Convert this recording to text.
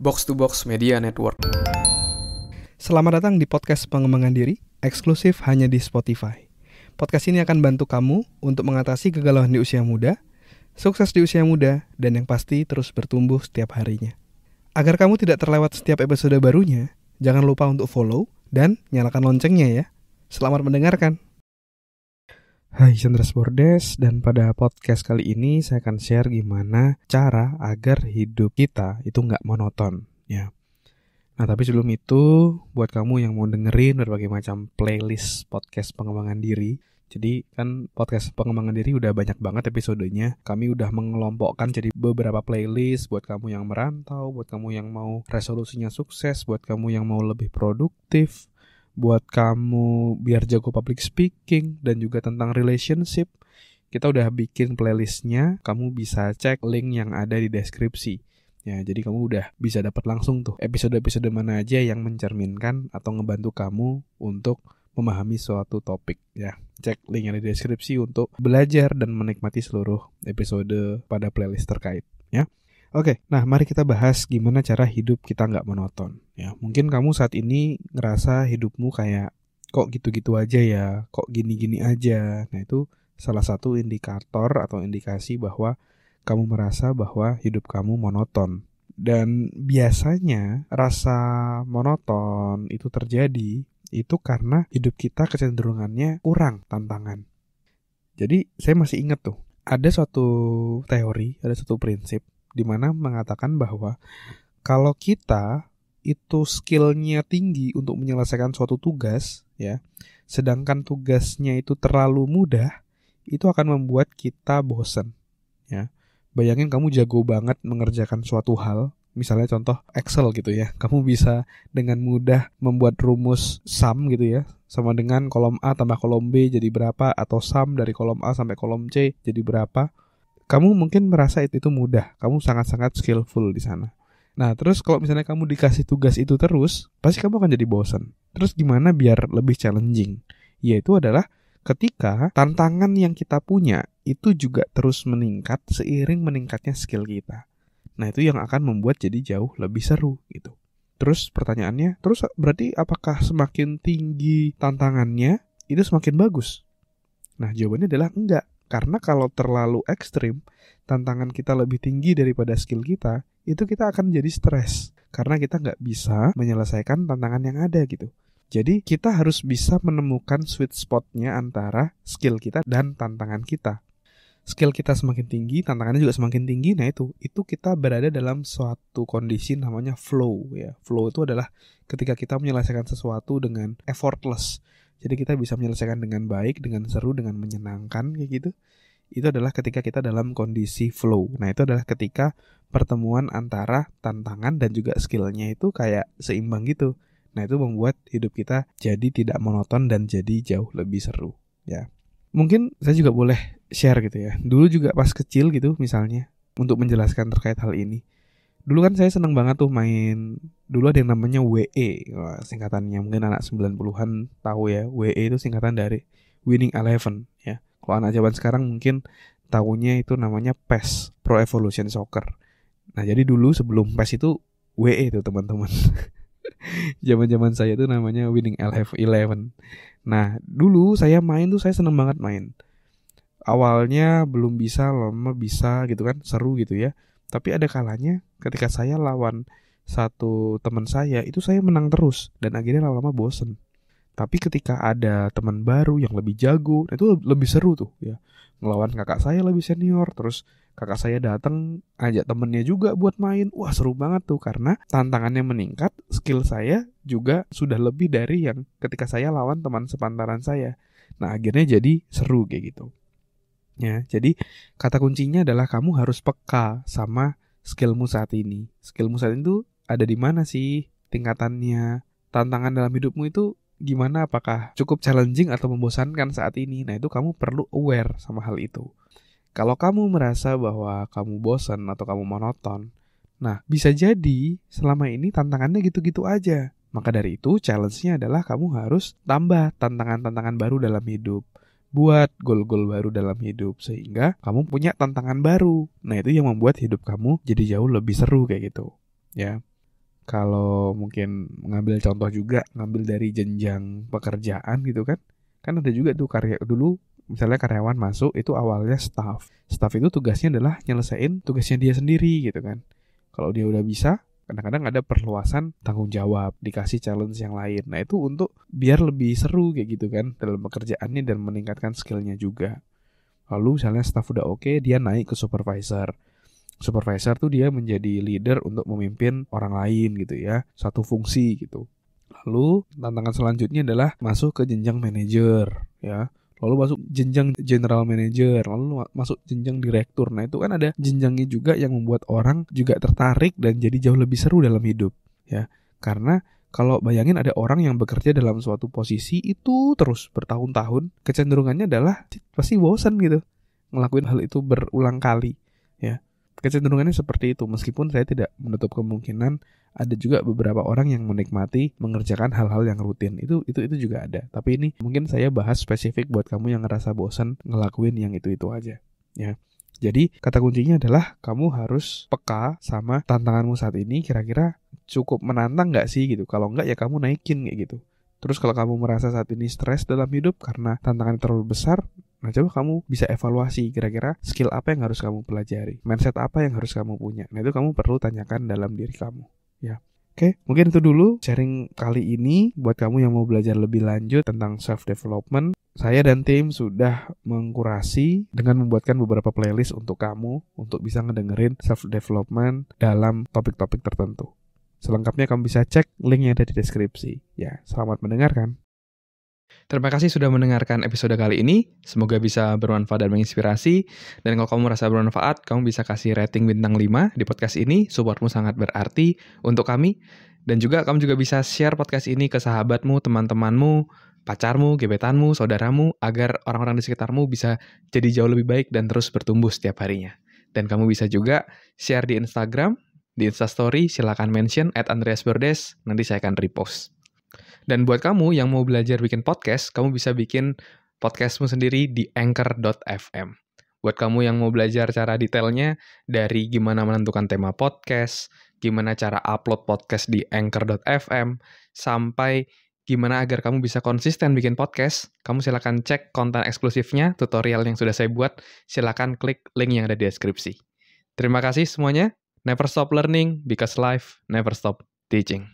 Box to Box Media Network. Selamat datang di podcast pengembangan diri, eksklusif hanya di Spotify. Podcast ini akan bantu kamu untuk mengatasi kegalauan di usia muda, sukses di usia muda, dan yang pasti terus bertumbuh setiap harinya. Agar kamu tidak terlewat setiap episode barunya, jangan lupa untuk follow dan nyalakan loncengnya ya. Selamat mendengarkan. Hai, Chandra Bordes, dan pada podcast kali ini saya akan share gimana cara agar hidup kita itu nggak monoton ya. Nah, tapi sebelum itu, buat kamu yang mau dengerin berbagai macam playlist podcast pengembangan diri, jadi kan podcast pengembangan diri udah banyak banget episodenya. Kami udah mengelompokkan jadi beberapa playlist buat kamu yang merantau, buat kamu yang mau resolusinya sukses, buat kamu yang mau lebih produktif, buat kamu biar jago public speaking, dan juga tentang relationship. Kita udah bikin playlistnya, kamu bisa cek link yang ada di deskripsi. Ya, jadi kamu udah bisa dapat langsung tuh episode-episode mana aja yang mencerminkan atau ngebantu kamu untuk memahami suatu topik ya. Cek link yang ada di deskripsi untuk belajar dan menikmati seluruh episode pada playlist terkait ya. Oke, nah mari kita bahas gimana cara hidup kita nggak monoton ya. Mungkin kamu saat ini ngerasa hidupmu kayak kok gitu-gitu aja ya, kok gini-gini aja. Nah, itu salah satu indikator atau indikasi bahwa kamu merasa bahwa hidup kamu monoton. Dan biasanya rasa monoton itu terjadi itu karena hidup kita kecenderungannya kurang tantangan. Jadi saya masih ingat tuh, ada suatu teori, ada suatu prinsip di mana mengatakan bahwa kalau kita itu skillnya tinggi untuk menyelesaikan suatu tugas ya, sedangkan tugasnya itu terlalu mudah, itu akan membuat kita bosan ya. Bayangin kamu jago banget mengerjakan suatu hal, misalnya contoh Excel gitu ya. Kamu bisa dengan mudah membuat rumus sum gitu ya, sama dengan kolom A tambah kolom B jadi berapa, atau sum dari kolom A sampai kolom C jadi berapa. Kamu mungkin merasa itu mudah, kamu sangat-sangat skillful di sana. Nah, terus kalau misalnya kamu dikasih tugas itu terus, pasti kamu akan jadi bosan. Terus gimana biar lebih challenging? Yaitu adalah ketika tantangan yang kita punya itu juga terus meningkat seiring meningkatnya skill kita. Nah, itu yang akan membuat jadi jauh lebih seru gitu. Terus pertanyaannya, terus berarti apakah semakin tinggi tantangannya itu semakin bagus? Nah, jawabannya adalah enggak. Karena kalau terlalu ekstrim, tantangan kita lebih tinggi daripada skill kita, itu kita akan jadi stres. Karena kita nggak bisa menyelesaikan tantangan yang ada gitu. Jadi kita harus bisa menemukan sweet spotnya antara skill kita dan tantangan kita. Skill kita semakin tinggi, tantangannya juga semakin tinggi. Nah itu kita berada dalam suatu kondisi namanya flow ya. Flow itu adalah ketika kita menyelesaikan sesuatu dengan effortless. Jadi kita bisa menyelesaikan dengan baik, dengan seru, dengan menyenangkan kayak gitu. Itu adalah ketika kita dalam kondisi flow. Nah itu adalah ketika pertemuan antara tantangan dan juga skillnya itu kayak seimbang gitu. Nah itu membuat hidup kita jadi tidak monoton dan jadi jauh lebih seru ya. Mungkin saya juga boleh share gitu ya. Dulu juga pas kecil gitu misalnya, untuk menjelaskan terkait hal ini. Dulu kan saya seneng banget tuh main, dulu ada yang namanya WE. Wah, singkatannya mungkin anak 90-an tahu ya. WE itu singkatan dari Winning Eleven ya. Kalau anak zaman sekarang mungkin tahunya itu namanya PES, Pro Evolution Soccer. Nah jadi dulu sebelum PES itu WE tuh teman-teman. Zaman-zaman saya tuh namanya Winning Eleven. Nah, dulu saya main tuh saya seneng banget main. Awalnya belum bisa, lama bisa gitu kan, seru gitu ya. Tapi ada kalanya ketika saya lawan satu teman saya, itu saya menang terus dan akhirnya lama-lama bosen. Tapi ketika ada teman baru yang lebih jago, itu lebih seru tuh ya. Ngelawan kakak saya lebih senior, terus kakak saya datang ajak temennya juga buat main. Wah seru banget tuh karena tantangannya meningkat, skill saya juga sudah lebih dari yang ketika saya lawan teman sepantaran saya. Nah akhirnya jadi seru kayak gitu. Ya, jadi kata kuncinya adalah kamu harus peka sama skillmu saat ini. Skillmu saat itu ada di mana sih tingkatannya? Tantangan dalam hidupmu itu gimana, apakah cukup challenging atau membosankan saat ini? Nah itu kamu perlu aware sama hal itu. Kalau kamu merasa bahwa kamu bosan atau kamu monoton, nah bisa jadi selama ini tantangannya gitu-gitu aja. Maka dari itu challenge-nya adalah kamu harus tambah tantangan-tantangan baru dalam hidup. Buat goal-goal baru dalam hidup sehingga kamu punya tantangan baru. Nah itu yang membuat hidup kamu jadi jauh lebih seru kayak gitu ya. Kalau mungkin ngambil contoh juga, ngambil dari jenjang pekerjaan gitu kan. Kan ada juga tuh dulu misalnya karyawan masuk itu awalnya staff. Staff itu tugasnya adalah nyelesain tugasnya dia sendiri gitu kan. Kalau dia udah bisa, kadang-kadang ada perluasan tanggung jawab, dikasih challenge yang lain. Nah itu untuk biar lebih seru kayak gitu kan dalam pekerjaannya dan meningkatkan skillnya juga. Lalu misalnya staff udah oke, dia naik ke supervisor. Supervisor tuh dia menjadi leader untuk memimpin orang lain gitu ya, satu fungsi gitu. Lalu tantangan selanjutnya adalah masuk ke jenjang manajer ya. Lalu masuk jenjang general manager, lalu masuk jenjang direktur. Nah itu kan ada jenjangnya juga yang membuat orang juga tertarik dan jadi jauh lebih seru dalam hidup ya. Karena kalau bayangin ada orang yang bekerja dalam suatu posisi itu terus bertahun-tahun, kecenderungannya adalah pasti bosan gitu ngelakuin hal itu berulang kali ya. Kecenderungannya seperti itu, meskipun saya tidak menutup kemungkinan ada juga beberapa orang yang menikmati mengerjakan hal-hal yang rutin. Itu juga ada. Tapi ini mungkin saya bahas spesifik buat kamu yang ngerasa bosan ngelakuin yang itu aja, ya. Jadi kata kuncinya adalah kamu harus peka sama tantanganmu saat ini, kira-kira cukup menantang nggak sih gitu. Kalau nggak ya kamu naikin kayak gitu. Terus kalau kamu merasa saat ini stres dalam hidup karena tantangan terlalu besar, nah coba kamu bisa evaluasi kira-kira skill apa yang harus kamu pelajari, mindset apa yang harus kamu punya. Nah itu kamu perlu tanyakan dalam diri kamu ya. Oke, mungkin itu dulu sharing kali ini. Buat kamu yang mau belajar lebih lanjut tentang self-development, saya dan tim sudah mengkurasi dengan membuatkan beberapa playlist untuk kamu untuk bisa ngedengerin self-development dalam topik-topik tertentu. Selengkapnya kamu bisa cek linknya ada di deskripsi. Ya, selamat mendengarkan. Terima kasih sudah mendengarkan episode kali ini. Semoga bisa bermanfaat dan menginspirasi. Dan kalau kamu merasa bermanfaat, kamu bisa kasih rating bintang 5 di podcast ini. Supportmu sangat berarti untuk kami. Dan juga kamu juga bisa share podcast ini ke sahabatmu, teman-temanmu, pacarmu, gebetanmu, saudaramu, agar orang-orang di sekitarmu bisa jadi jauh lebih baik dan terus bertumbuh setiap harinya. Dan kamu bisa juga share di Instagram, di Instastory, silakan mention @andreasberdes, nanti saya akan repost. Dan buat kamu yang mau belajar bikin podcast, kamu bisa bikin podcastmu sendiri di anchor.fm. Buat kamu yang mau belajar cara detailnya, dari gimana menentukan tema podcast, gimana cara upload podcast di anchor.fm, sampai gimana agar kamu bisa konsisten bikin podcast, kamu silakan cek konten eksklusifnya, tutorial yang sudah saya buat, silakan klik link yang ada di deskripsi. Terima kasih semuanya. Never stop learning, because life never stop teaching.